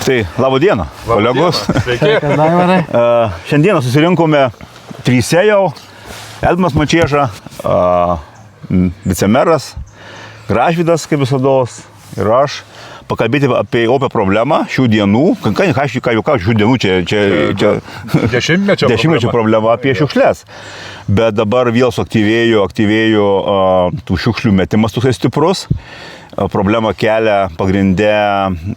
Tai labą dieną, kolegos. Sveiki. Šiandieną susirinkome tryse jau. Edmas Mačieža, vicemeras, Gražvydas, kaip visados, ir aš. Pakalbėti apie opę problemą šių dienų. Šių dienų čia dešimtmečio problema apie šiukšles. Bet dabar vėl suaktyvėjo tų šiukšlių metimas toksai stiprus. Problema kelia pagrindė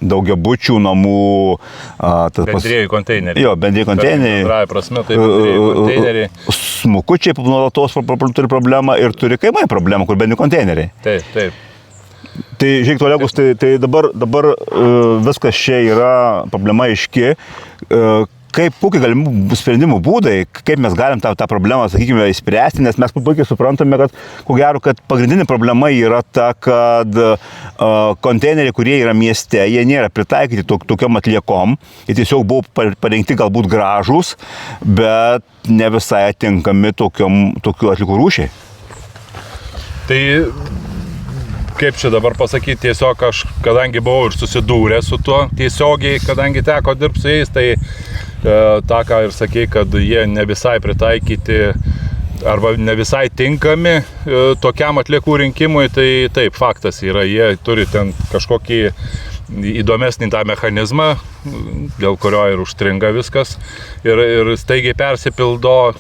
daugiabučių namų. Bendrieji konteineriai. Jo, bendrieji konteineriai. Bendraja prasme, tai bendrieji konteineriai. Smukučiai nuolatos turi problemą ir turi kaimai problemą, kur bendrieji konteineriai. Taip. Tai, žiūrėk, kolegos, tai dabar viskas čia yra problema aiški. Kokie galimų sprendimų būdai, kaip mes galim tą problemą, sakykime, įspręsti, nes mes puikiai suprantame, kad, ko gero, kad pagrindinė problema yra ta, kad konteineriai, kurie yra mieste, jie nėra pritaikyti tokiom atliekom, jie tiesiog buvo parengti galbūt gražūs, bet ne visai atinkami tokių atliekų rūšiai. Tai kaip čia dabar pasakyti, tiesiog aš, kadangi buvau ir susidūręs su tuo tiesiogiai, kadangi teko dirbti su jais, tai tą, ką ir sakei, kad jie ne visai pritaikyti arba ne visai tinkami tokiam atliekų rinkimui, tai taip, faktas yra, jie turi ten kažkokį įdomesnį tą mechanizmą, dėl kurio ir užstringa viskas ir staigiai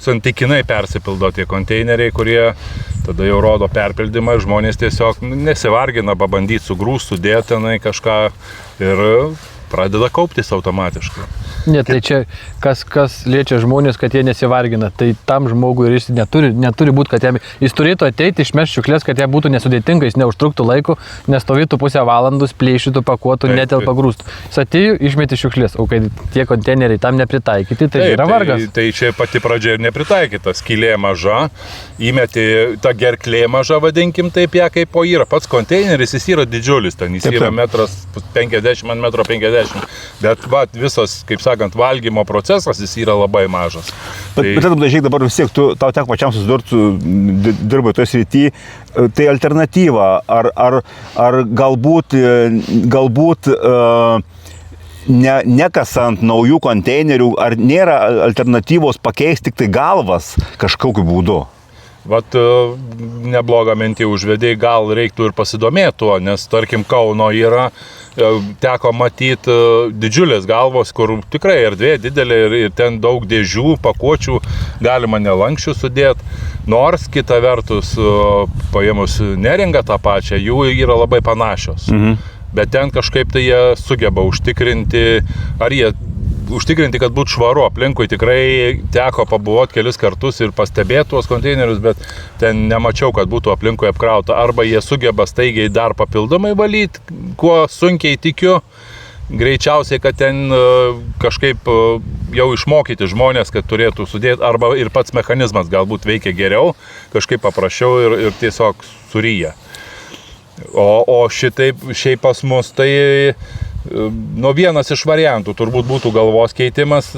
santykinai persipildo tie konteineriai, kurie tada jau rodo perpildymą ir žmonės tiesiog nesivargina pabandyti sugrūsti, sudėti tenai kažką ir pradeda kauptis automatiškai. Ne, tai čia kas liečia žmonės, kad jie nesivargina, tai tam žmogui ir jis neturi būti, kad jis turėtų ateiti, išmesti šiukšlės, kad jie būtų nesudėtinga, jis neužtruktų laiko, nestovėtų pusę valandos, plėšytų, pakuotų, netelpa grūstų. Jis atėjo, išmeti šiukšlės, o kai tie konteineriai tam nepritaikyti, tai yra vargas. Tai čia pati pradžia ir nepritaikyta, skylė maža, įmeti tą gerklė maža, vadinkim taip ją kaip po yra. Pats konteineris, jis yra didžiulis, ten jis yra 1,50 m, 1,50 m, bet visas, kaip sakant, valgymo procesas, jis yra labai mažas. Bet žiūrėk, dabar vis tiek, tau teko pačiam susidurti, dirbai toje srityje, tai alternatyva, ar galbūt nekasant naujų konteinerių, ar nėra alternatyvos pakeisti tik tai galvas kažkokiu būdu? Vat neblogą mintį užvedėjai, gal reiktų ir pasidomėti tuo, nes tarkim Kauno yra, teko matyti didžiulės galvos, kur tikrai erdvė didelė ir ten daug dėžių, pakuočių, galima nelankščių sudėti, nors kita vertus paėmus Neringą tą pačią, jų yra labai panašios. Bet ten kažkaip tai jie sugeba užtikrinti, kad būtų švaru. Aplinkui tikrai teko pabuvoti kelis kartus ir pastebėti tuos konteinerius, bet ten nemačiau, kad būtų aplinkui apkrauta. Arba jie sugeba staigiai dar papildomai valyti, kuo sunkiai tikiu. Greičiausiai, kad ten kažkaip jau išmokyti žmonės, kad turėtų sudėti, arba ir pats mechanizmas galbūt veikia geriau, kažkaip paprasčiau ir tiesiog suryja. O šiaip pas mus tai vienas iš variantų turbūt būtų galvos keitimas,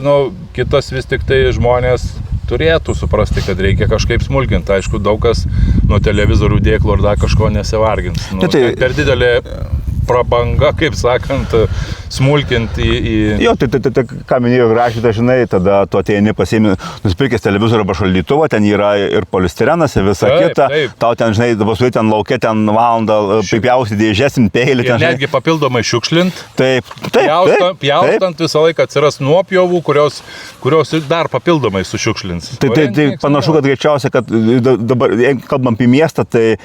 kitas vis tik tai žmonės turėtų suprasti, kad reikia kažkaip smulkinti. Aišku, daug kas nuo televizorių dėklų ar dar kažko nesivargins. Per didelė prabanga, kaip sakant, smulkinti į... Jo, tai ką minėjo Gražvydas, žinai, tada tu ateini pasiėmi, nusipirkęs televizorių arba šaldytuvą, ten yra ir polistirenas, ir visa kita. Tau ten, žinai, dabar su ten laukia, ten valandą pipjausi dėžesin, peilį. Ir netgi papildomai šiukšlint. Taip. Pjaustant visą laiką atsiras nuopjovų, kurios dar papildomai sušiukšlins. Tai panašu, kad greičiausia, kad dabar, jeigu kalbam apie miestą, tai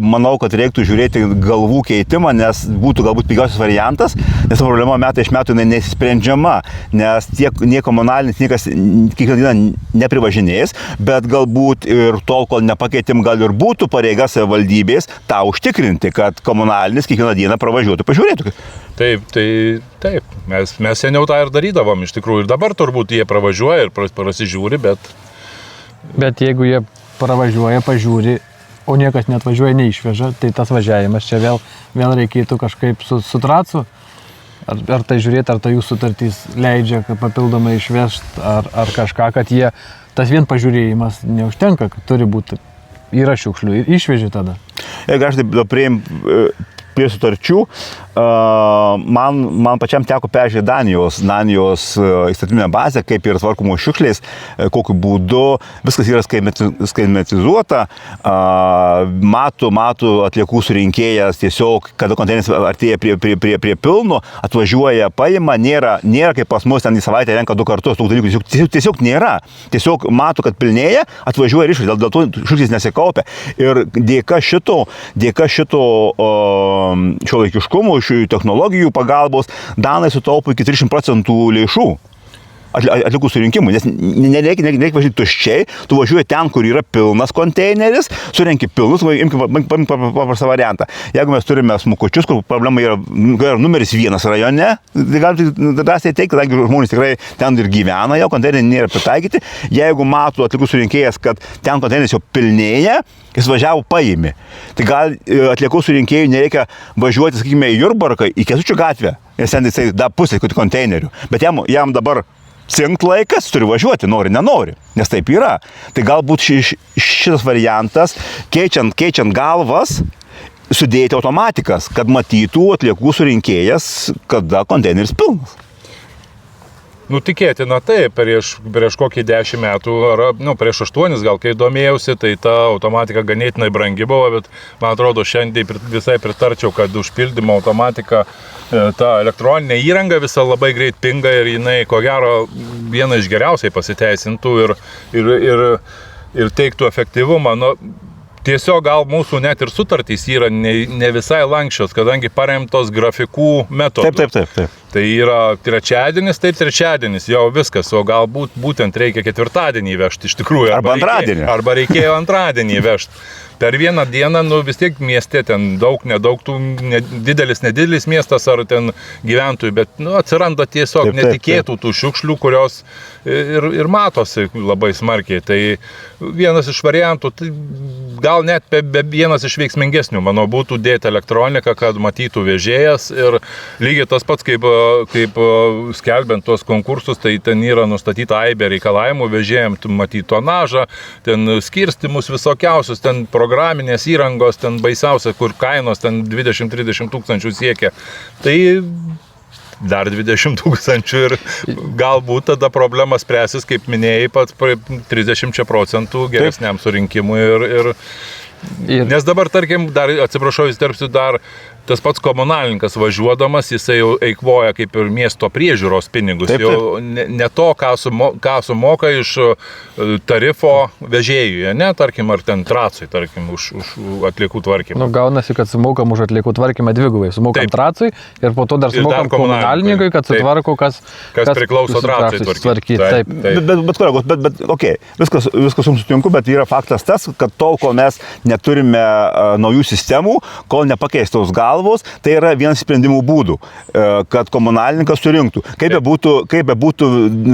manau, kad reiktų žiūrėti galvų keitimą, nes būtų galbūt pigiausias variantas, nes problema metai iš metų nesisprendžiama, nes nieko komunalinis, niekas kiekvieną dieną neprivažinės, bet galbūt ir tol, kol nepakeitim, gal ir būtų pareiga savivaldybės tą užtikrinti, kad komunalinis kiekvieną dieną pravažiuotų, pažiūrėtų. Taip. Mes seniau tą ir darydavom, iš tikrųjų, ir dabar turbūt jie pravažiuoja ir prasižiūri, bet... Bet jeigu jie pravažiuoja, pažiūri, o niekas net važiuoja, neišveža, tai tas važiavimas čia vėl reikėtų kažkaip su tracu, ar tai žiūrėti, ar tai jų sutartys leidžia papildomai išvežti, ar kažką, kad jie, tas vien pažiūrėjimas neužtenka, kad turi būti, yra šiukšlių ir išveži tada. Jeigu aš taip prie sutarčių, man pačiam teko peržiūrėti Danijos įstatyminę bazę, kaip yra tvarkomos šiukšlės, kokiu būdu, viskas yra skaitmetizuota, mato atliekų surinkėjas tiesiog, kada konteineris artėja prie pilno, atvažiuoja, paima, nėra kaip pas mus ten į savaitę renka 2 kartus, tokių dalykų tiesiog nėra. Tiesiog mato, kad pilnėja, atvažiuoja ir išvis, dėl to šiukšlės nesikaupia. Ir dėka šito šiuolaikiškumo, šių technologijų pagalbos, danai sutaupo iki 300% lėšų atliekų surinkimui, nes nereikia važiuoti tuščiai, tu važiuoji ten, kur yra pilnas konteineris, surenki pilnus, imkime paprastą variantą. Jeigu mes turime smukučius, kur problema yra numeris 1 rajone, tai galime drąsiai teikti, kadangi žmonės tikrai ten ir gyvena, jau konteineriai nėra pritaikyti. Jeigu mato atliekų surinkėjas, kad ten konteineris jau pilnėja, jis važiavo paėmė. Tai gal atliekų surinkėjų nereikia važiuoti, sakykime, į Jurbarką, į Kęstučio gatvę, nes ten jisai da pusė konteinerių, bet jam dabar cinkt laikas, turi važiuoti, nori, nenori, nes taip yra. Tai galbūt šitas variantas, keičiant galvas, sudėti automatikas, kad matytų atliekų surinkėjas, kada konteineris pilnas. Tikėtina taip, prieš kokį 10 metų, ar prieš 8 gal, kai domėjausi, tai ta automatika ganėtinai brangi buvo, bet man atrodo, šiandien visai pritarčiau, kad užpildymo automatika, ta elektroninė įranga visa labai greit pinga ir jinai, ko gero, viena iš geriausiai pasiteisintų ir teiktų efektyvumą. Tiesiog gal mūsų net ir sutartys yra ne visai lankščios, kadangi paremtos grafikų metodu. Taip. Tai yra trečiadienis, jau viskas, o galbūt būtent reikia ketvirtadienį vežti iš tikrųjų. Arba reikėjo antradienį vežti. Per vieną dieną, vis tiek mieste ten nedaug, nedidelis miestas ar ten gyventojų, bet atsiranda tiesiog netikėtų tų šiukšlių, kurios ir matosi labai smarkiai. Tai vienas iš variantų, tai gal net vienas iš veiksmingesnių, manau, būtų dėti elektroniką, kad matytų vežėjas ir lygiai tas pats, kaip skelbiant tuos konkursus, tai ten yra nustatyta aibė reikalavimų vežėjams, matyti tonažą, ten skirstimus visokiausius, ten programinės įrangos, ten baisiausia, kur kainos ten 20-30 tūkstančių siekia. Tai dar 20 tūkstančių ir galbūt tada problema spręsis, kaip minėjai, pats 30% geresniam surinkimui ir nes dabar, tarkim, dar, atsiprašau, įsterpsiu dar, tas pats komunalininkas važiuodamas, jisai jau eikvoja kaip ir miesto priežiūros pinigus, jau ne to, ką sumoka iš tarifo vežėjui, ne, tarkim, ar ten tracui, tarkim, už atliekų tvarkymą. Gaunasi, kad sumokam už atliekų tvarkymą dvigubai, sumokam tracui ir po to dar sumokam komunalininkui, kad sutvarko, kas priklauso tracui tvarkyti. Bet okei, viskas jums sutinku, bet yra faktas tas, kad tol, kol mes neturime naujų sistemų, kol nepakeistos galvos, tai yra vienas sprendimų būdų, kad komunalininkas surinktų. Kaip be būtų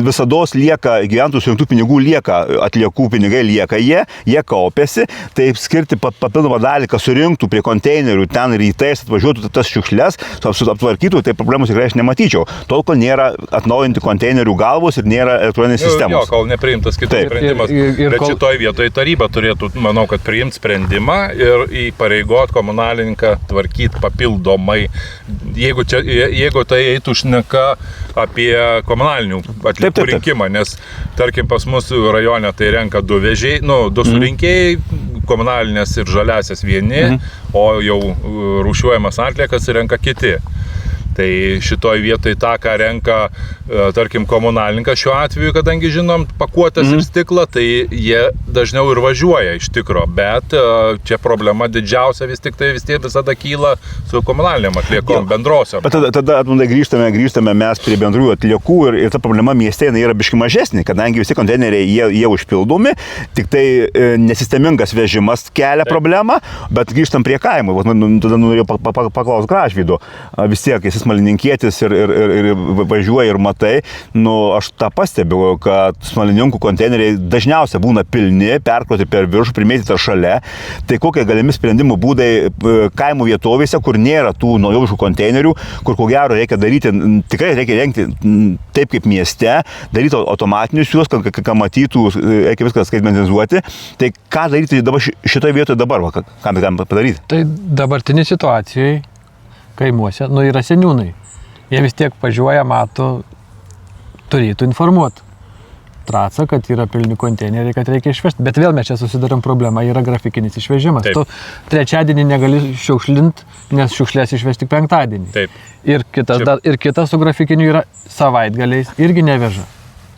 visados lieka, gyventojų surinktų pinigų lieka, atliekų pinigai lieka, jie kaupiasi, tai skirti papildomą dalį, kad surinktų prie konteinerių ten rytais, atvažiuotų tas šiukšles, aptvarkytų, tai problemos tikrai aš nematyčiau. Tol, kol nėra atnaujinti konteinerių galvos ir nėra elektroninės sistemos. Jo, kol nepriimtas kitas sprendimas. Bet šitoj vietoje taryba turėtų, manau, kad priimti sprendimą ir įpareigot komunalininką tvarkyti papildomai. Jeigu tai eitų šneka apie komunalinių atliekų rinkimą, nes tarkim pas mus rajone tai renka 2 vežėjai, 2 surinkėjai, komunalinės ir žaliasias vieni, o jau rūšiuojamas atliekas renka kiti. Tai šitoj vietoj tą, ką renka, tarkim, komunalininkas šiuo atveju, kadangi žinom pakuotės ir stiklą, tai jie dažniau ir važiuoja iš tikro, bet čia problema didžiausia vis tiek visada kyla su komunaliniam atliekom bendrosiom. Bet tada grįžtame mes prie bendrųjų atliekų ir ta problema mieste yra biškai mažesnė, kadangi visi konteineriai jie užpildomi, tik tai nesistemingas vežimas kelia problemą, bet grįžtam prie kaimo. Tada norėjau paklausti Gražvydo, vis tiek esi smalininkietis ir važiuoji ir matai, aš tą pastebiu, kad smalininkų konteineriai dažniausiai būna pilni, perkrauti per viršų, primėtyti šalia. Tai kokie galimi sprendimų būdai kaimo vietovėse, kur nėra tų naujoviškų konteinerių, kur ko gero reikia daryti, tikrai reikia rengti taip kaip mieste, daryti automatinius juos, kad matytų, reikia viską skaitmenizuoti. Tai ką daryti dabar šitoje vietoje dabar, ką mes galime padaryti? Tai dabartinė situacijai kaimuose, nu yra seniūnai. Jie vis tiek važiuoja, mato, turėtų informuoti Tracą, kad yra pilni konteineriai, kad reikia išvežti. Bet vėl mes čia susidarom problemą, yra grafikinis išvežimas. Taip. Tu trečiadienį negali šiukšlinti, nes šiukšlės išvežti tik penktadienį. Taip. Ir kitas su grafikiniu yra savaitgaliais irgi neveža.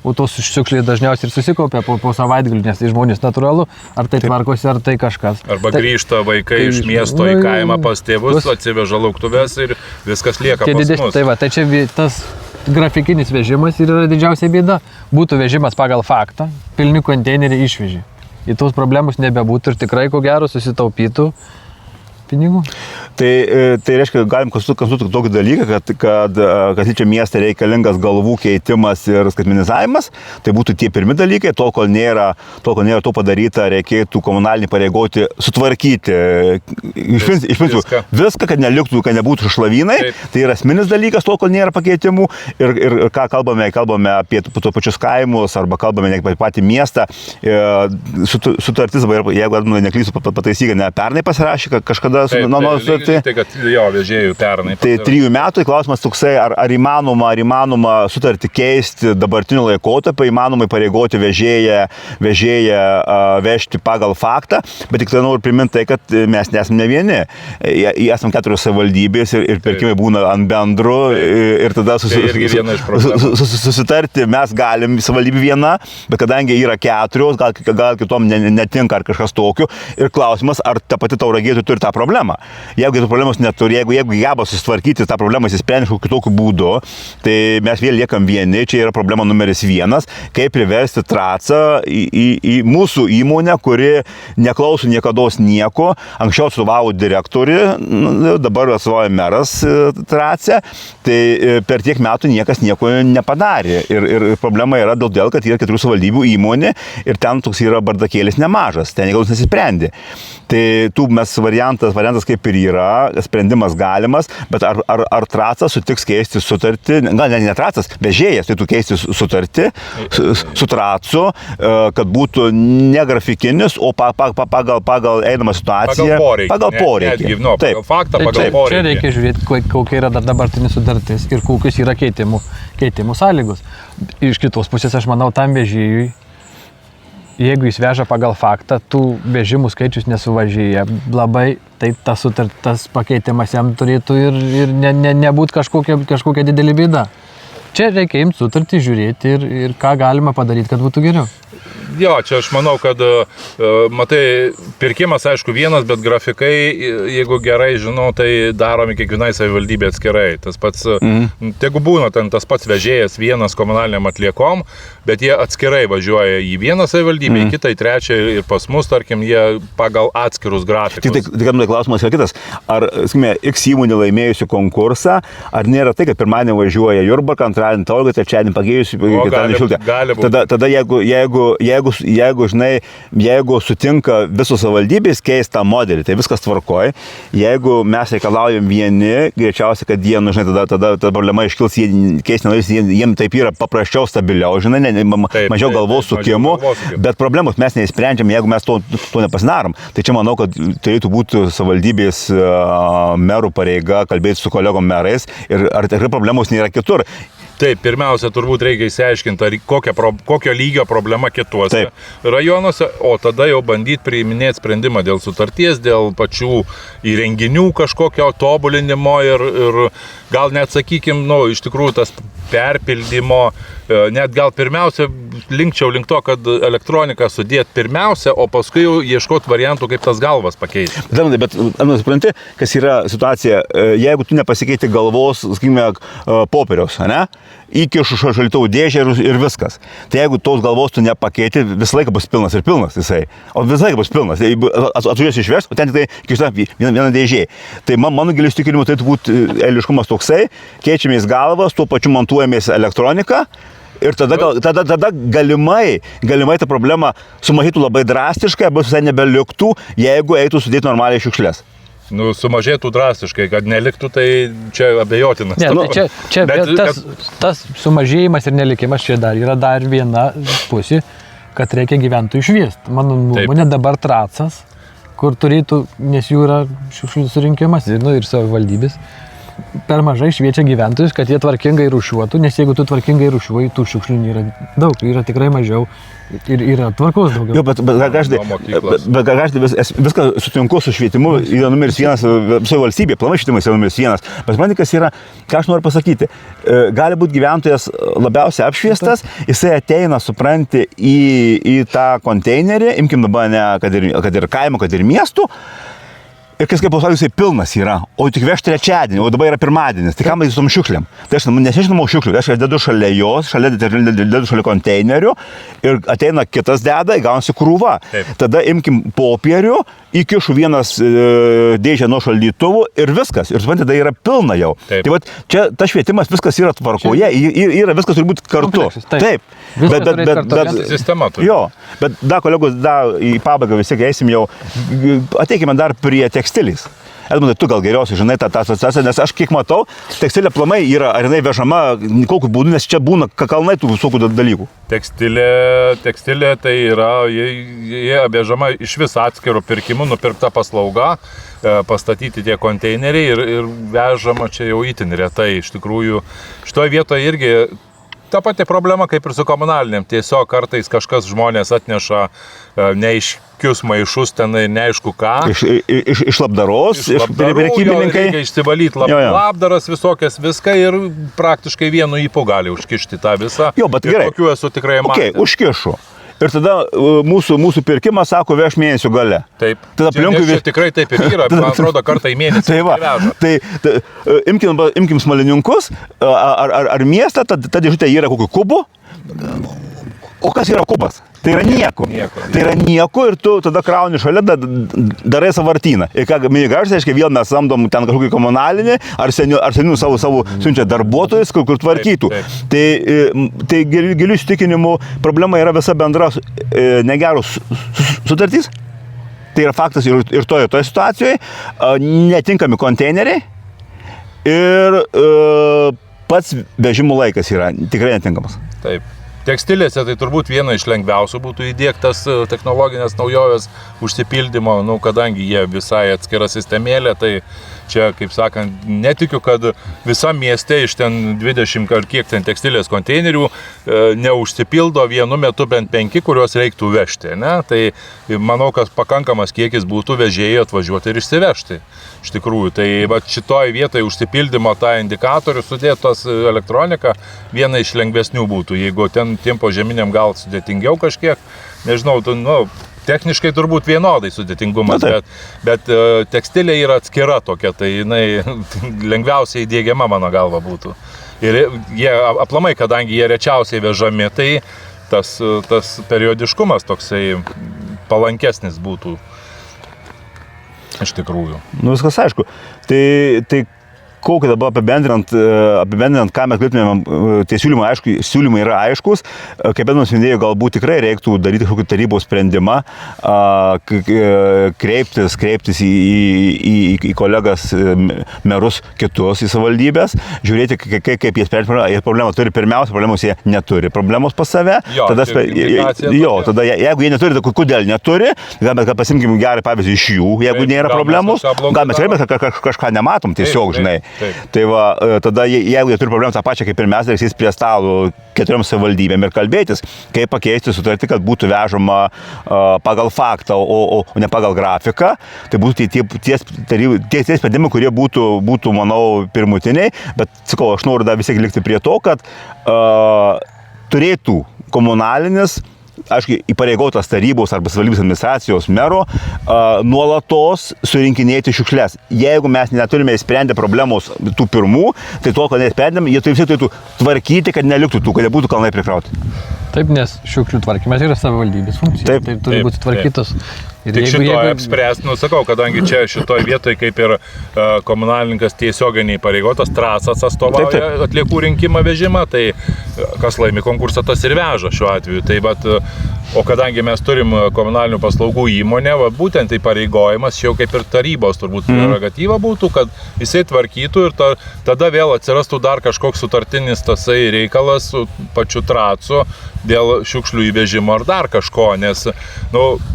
O tos šiukšlės dažniausiai ir susikaupia po savaitgalį, nes tai žmonės natūralu, ar tai tvarkosi, ar tai kažkas. Arba grįžta vaikai iš miesto į kaimą pas tėvus, atsiveža lauktuvės ir viskas lieka pas mus. Tai va, tai čia tas grafikinis vežimas ir yra didžiausia bėda. Būtų vežimas pagal faktą, pilni konteineriai išvežė. Į tos problemus nebebūtų ir tikrai ko gero susitaupytų pinigų. Tai reiškia, galim konstatuoti tokį dalyką, kad čia mieste reikalingas galvų keitimas ir skaitmenizavimas. Tai būtų tie pirmi dalykai, tol kol nėra to padaryta, reikėtų komunalinį pareigoti sutvarkyti iš principo viską, kad neliktų, kad nebūtų šlavynai. Taip. Tai yra esminis dalykas, tol kol nėra pakeitimų. Ir ką kalbame apie tos pačius kaimus arba kalbame ne apie patį miestą. Sutartis, jeigu neklysiu, pataisykite, ne pernai pasirašė, kad kažkada tai, kad jo vežėjų pernai. Tai 3 metų klausimas toksai, ar įmanoma sutartį keisti dabartiniu laikotarpiu, įmanoma įpareigoti vežėją vežti pagal faktą, bet tik tai noriu priminti tai, kad mes nesame ne vieni. Esame 4 savivaldybės ir pirkimai būna ant bendrų ir tada susitarti mes galim savivaldybė viena, bet kadangi yra 4, gal kitom netinka ar kažkas tokio ir klausimas, ar ta pati Tauragė turi tą problemą. Jeigu tų problemos neturi, jeigu geba susitvarkyti tą problemą įsisprendžiu kitokiu būdu, tai mes vėl liekam vieni, čia yra problema numeris 1, kaip priversti Tracą į mūsų įmonę, kuri neklauso niekados nieko, anksčiau atstovavo direktorių, dabar atstovauja meras Tracę, tai per tiek metų niekas nieko nepadarė. Ir problema yra dėl, kad yra 4 savivaldybių įmonė ir ten toks yra bardakėlis nemažas, ten niekas nesisprendė. Tai mes variantas kaip ir yra, sprendimas galimas, bet ar Tracas sutiks keisti sutartį, gal ne Tracas, vežėjas turėtų keisti sutartį su Tracu, kad būtų ne grafikinis, o pagal einamą situaciją. Pagal poreikį. Pagal faktą, pagal poreikį. Čia reikia žiūrėti, kokia yra dabartinis sutartis ir kokios yra keitimų sąlygos. Iš kitos pusės aš manau tam vežėjui, jeigu jis veža pagal faktą, tų vežimų skaičius nesuvažėja labai, tai tas pakeitimas jam turėtų ir nebūti kažkokia didelė bėda. Čia reikia imti sutartį, žiūrėti ir ką galima padaryti, kad būtų geriau. Jo, čia aš manau, kad, matai, pirkimas aišku vienas, bet grafikai, jeigu gerai žinau, tai daromi kiekvienai savivaldybė atskirai. Tas pats, tegu būna ten tas pats vežėjas vienas komunaliniam atliekom, bet jie atskirai važiuoja į vieną savivaldybę, į kitą, į trečią ir pas mus, tarkim, jie pagal atskirus grafikus. Tik klausimas yra kitas. Ar, sakykime, X įmonė laimėjusi konkursą, ar nėra tai, kad pirmadienį važiuoja Jurbarką, antradienį Tauragę, trečiadienį Pagėjusi, ketvirtadienį Šilutę. Jeigu sutinka visos savivaldybės keisti tą modelį, tai viskas tvarkoj. Jeigu mes reikalaujam vieni, greičiausiai, kad jie, tada problema iškils, jie keisti nenorės, jiems taip yra paprasčiau, stabiliau, mažiau galvos sukimų, bet problemos mes neįsprendžiam, jeigu mes to nepasidarom. Tai čia manau, kad turėtų būti savivaldybės merų pareiga kalbėti su kolegom merais ir ar tikrai problemos nėra kitur. Taip, pirmiausia, turbūt reikia įsiaiškinti, kokio lygio problema kituose rajonuose, o tada jau bandyti priiminėti sprendimą dėl sutarties, dėl pačių įrenginių kažkokio tobulinimo ir gal net, sakykim, iš tikrųjų tas perpildymo, net gal pirmiausia linkčiau link to, kad elektroniką sudėti pirmiausia, o paskui jau ieškoti variantų, kaip tas galvas pakeisti. Bet supranti, kas yra situacija, jeigu tu nepasikeiti galvos, sakykime, popieriaus, ne? Įkišu šaldytuvų dėžę ir viskas. Tai jeigu tos galvos tu nepakeiti, visą laiką bus pilnas ir pilnas jisai. O visą laiką bus pilnas. Atvažiuosi išveš, o ten tik tai kišta viena dėžė. Tai mano giliu įsitikinimu tai būtų eiliškumas toksai, keičiamės galvas, tuo pačiu montuojamės elektroniką. Ir tada galimai ta problema sumažėtų labai drastiškai, arba visai nebeliktų, jeigu eitų sudėti normaliai šiukšlės. Sumažėtų drastiškai, kad neliktų, tai čia abejotinas. Tas sumažėjimas ir nelikimas čia yra dar viena pusė, kad reikia gyventojų išviesti. Mano nuomonė dabar Tracas, kur turėtų, nes jų yra šiukšlių surinkimas ir savivaldybės, per mažai šviečia gyventojus, kad jie tvarkingai rūšiuotų, nes jeigu tu tvarkingai rūšiuoji, tų šiukšlių yra daug, yra tikrai mažiau ir yra tvarkos daugiau. Jo, bet viską sutinku su švietimu, yra numeris vienas visoje valstybėje, planai švietimas yra numeris vienas. Bet man kas yra, ką aš noriu pasakyti, gali būti gyventojas labiausiai apšviestas, jisai ateina, supranti, į tą konteinerį, imkim dabar ne, kad ir kaimo, kad ir miestų. Ir kas kaip pasakė, jisai pilnas yra, o tik veš trečiadienį, o dabar yra pirmadienis. Tai kam su tom šiukšliam? Tai aš nesižinau šiukšlių, tai aš dedu šalia jos, dedu šalia konteinerių ir ateina kitas deda, gaunasi krūva. Taip. Tada imkim popierių, įkišu vienas dėžę nuo šaldytuvų ir viskas. Ir suprantate, tai yra pilna jau. Taip. Tai vat, čia tas švietimas viskas yra tvarkoje, yra viskas turi būti kartu. Taip. Bet sistema turi. Jo, bet kolegos, į pabaigą vis tiek eisim jau, ateikime dar prie tekstilės. Edmundai, tu gal geriausiai žinai tą asociaciją, nes aš kiek matau, tekstilė aplamai yra, ar jinai vežama kokiu būdu, nes čia būna kalnai tų visokių dalykų. Tekstilė tai yra, jie vežama iš vis atskiro pirkimų, nupirkta paslauga, pastatyti tie konteineriai ir vežama čia jau itin retai. Iš tikrųjų, šitoje vietoje irgi ta pati problema kaip ir su komunaliniam. Tiesiog kartais kažkas žmonės atneša neaiškius maišus tenai, neaišku ką. Iš labdaros, iš prekybininkai. Reikia išsivalyti labdaras visokias viską ir praktiškai vienu įpu gali užkišti tą visą. Jo, bet gerai. Tokių esu tikrai matęs. Okay, užkišu. Ir tada mūsų pirkimas sako veš mėnesio gale. Taip. Tada čia tikrai taip ir yra, man atrodo, kartą į mėnesį. Tai va, imkim smalininkus ar miestą, ta dėžutė yra kokiu kubu. O kas yra kubas? Tai yra nieko. Tai yra nieko ir tu tada krauni šalia, darai savartyną. Ir ką mini gražiai, reiškia, vėl mes samdom ten kažkokį komunalinį, ar senių savo siunčia darbuotojus, kur tvarkytų. Tai gilių įsitikinimų problema yra visa bendra negeros sutartys. Tai yra faktas ir toje situacijoje. Netinkami konteineriai ir pats vežimų laikas yra tikrai netinkamas. Taip. Tekstilėse tai turbūt viena iš lengviausių būtų įdiegtas technologinės naujovės užsipildymo, kadangi jie visai atskira sistemėlė, tai čia, kaip sakant, netikiu, kad visam mieste iš ten 20 ar kiek ten tekstilės konteinerių neužsipildo vienu metu bent 5, kuriuos reiktų vežti. Ne? Tai manau, kad pakankamas kiekis būtų vežėjai atvažiuoti ir išsivežti. Iš tikrųjų, tai šitoje vietoje užsipildymo tą indikatorių sudėtos elektronika viena iš lengvesnių būtų. Jeigu tiem požeminiam gal sudėtingiau kažkiek, nežinau, techniškai turbūt vienodai sudėtingumas, bet tekstilė yra atskira tokia, tai jinai lengviausiai įdiegiama mano galva būtų. Ir jie aplamai, kadangi jie rečiausiai vežami, tai tas periodiškumas toksai palankesnis būtų. Iš tikrųjų. Viskas aišku. Tai kokį dabar apibendrinant, ką mes galėtumėm, tie siūlymai yra aiškus, kaip Edmundas minėjo, galbūt tikrai reiktų daryti kažkokį tarybos sprendimą, kreiptis į kolegas merus kitus, į savivaldybės, žiūrėti, kaip jie sprendžia problemą. Turi pirmiausia, problemos jie neturi problemos pas save. Tada jeigu jie neturi, tai kodėl neturi, gal pasimkim gerą pavyzdį iš jų, jeigu nėra problemų, gal mes kažką nematom tiesiog, žinai. Tai va, tada jeigu jie turi problemą tą pačią kaip ir mes, reiks prie stalo 4 savivaldybėm ir kalbėtis, kaip pakeisti sutartį, kad būtų vežama pagal faktą, o ne pagal grafiką. Tai būtų tie sprendimai, kurie būtų, manau, pirmutiniai, bet, sakau, aš noriu dar vis tiek likti prie to, kad turėtų komunalinis, aišku, įpareigotas tarybos arba savivaldybės administracijos mero nuolatos surinkinėti šiukšles. Jeigu mes neturime įsprendę problemos tų pirmų, tai to, kad nesprendėm, jie visi turėtų tvarkyti, kad neliktų tų, kad nebūtų kalnai prikrauti. Taip, nes šiukšlių tvarkymas yra savivaldybės funkcija. Taip, turi būti tvarkytos. Tik šitoje apspręst, sakau, kadangi čia šitoje vietoje kaip ir komunalininkas tiesioginiai pareigotas, trasas atstovauja atliekų rinkimą vežimą, tai kas laimi konkursą, tas ir veža šiuo atveju. Tai O kadangi mes turim komunalinių paslaugų įmonę, va, būtent įpareigojimas, jau kaip ir tarybos turbūt prerogatyva būtų, kad jisai tvarkytų ir tada vėl atsirastų dar kažkoks sutartinis tasai reikalas su pačiu tracu dėl šiukšlių įvežimo ar dar kažko, nes,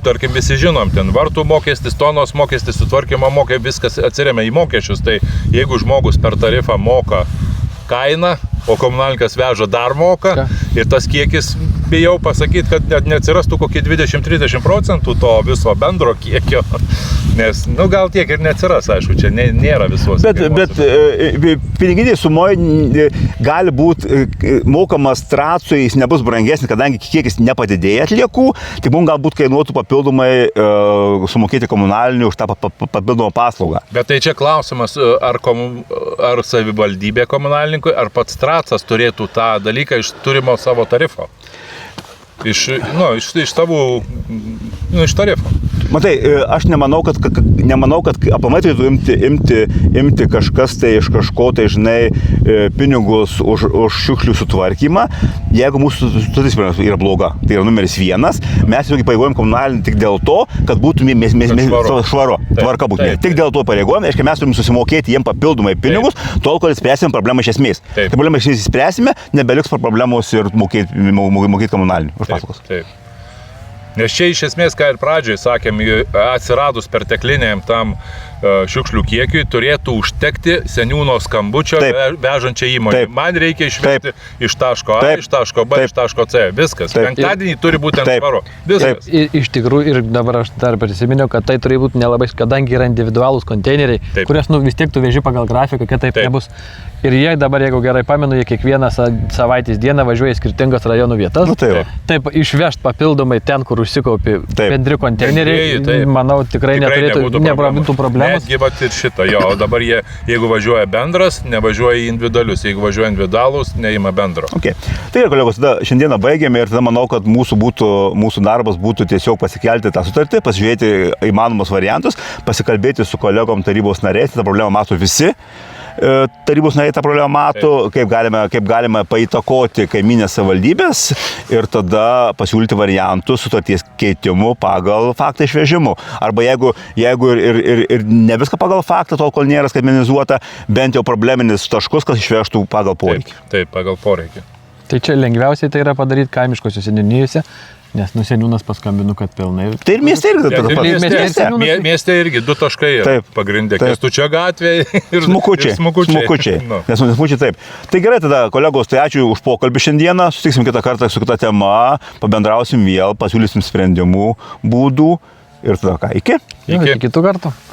tarkim, visi žinom, ten vartų mokestis, tonos mokestis, sutvarkymo mokestis, viskas atsiremia į mokesčius, tai jeigu žmogus per tarifą moka kainą, o komunalininkas veža dar moka ir tas kiekis, bijau pasakyti, kad net neatsirastų kokie 20-30% to viso bendro kiekio, nes, gal tiek ir neatsiras, aišku, čia nėra visos. Bet piniginiai sumoje gali būti mokamas tracui, jis nebus brangesnis, kadangi kiekis nepadidėja atliekų, tai mums galbūt kainuotų papildomai sumokėti komunalinių už tą papildomą paslaugą. Bet tai čia klausimas, ar savivaldybė komunalininkui, ar pats tracas turėtų tą dalyką iš turimo savo tarifo. Iš tarifo. Matai, aš nemanau, kad aplamai turėtų imti kažkas tai iš kažko, tai žinai, pinigus už šiukšlių sutvarkymą, jeigu mūsų sutartis yra bloga. Tai yra numeris 1. Mes jau įpareigojom komunalinį tik dėl to, kad būtume švaru. Tvarka būtume. Tik dėl to pareigojom, aiškiai mes turim susimokėti jiem papildomai pinigus, tol, kol spręsime problemą iš esmės. Tai problemą iš esmės spręsime, nebeliks problemos ir mokėti komunalinių už paslaugas. Taip. Nes čia iš esmės, ką ir pradžioj sakėm, atsiradus pertekliniam tam šiukšlių kiekiui, turėtų užtekti seniūno skambučio vežančią įmonę. Man reikia išvežti iš taško A, iš taško B, iš taško C. Viskas. Penktadienį turi būti ant švaru. Viskas. Iš tikrųjų, ir dabar aš dar prisiminiau, kad tai turi būti nelabai, kadangi yra individualūs konteineriai, kurias vis tiek tu veži pagal grafiką, kad taip nebus. Ir jie dabar, jeigu gerai pamenu, jie kiekvieną savaitės dieną važiuoja į skirtingas rajonų vietas. Taip, išvežti papildomai ten, kur užsikaupi bendri konteineriai, manau, tikrai nepramintų problemų. Netgi vat ir šitą, o dabar jie, jeigu važiuoja bendras, nevažiuoja į individualius, jeigu važiuoja individualus, neima bendro. Okay. Tai ir kolegos, tada šiandieną baigėme ir tada manau, kad mūsų darbas būtų tiesiog pasikelti tą sutartį, pasižiūrėti įmanomus variantus, pasikalbėti su kolegom tarybos nariais, tą problemą mato visi. Tarybos nariai tą problemą mato, kaip galima paįtakoti kaiminės savivaldybės ir tada pasiūlyti variantus sutarties keitimų pagal faktą išvežimų. Arba jeigu ir ne viską pagal faktą, tol kol nėra skaitmenizuota, bent jau probleminis taškus, kas išvežtų pagal poreikį. Taip, pagal poreikį. Tai čia lengviausiai tai yra padaryti kaimiškose seniūnijose. Nes seniūnas paskambinu, kad pilnai. Tai ir mieste irgi. Mieste irgi 2 taškai pagrindė. Kęstučio gatvėje ir smukučiai. Nes smukučiai taip. Tai gerai tada, kolegos, tai ačiū už pokalbį šiandieną. Sutiksim kitą kartą su kita tema, pabendrausim vėl, pasiūlysim sprendimų būdų. Ir tada ką, iki kitų kartų.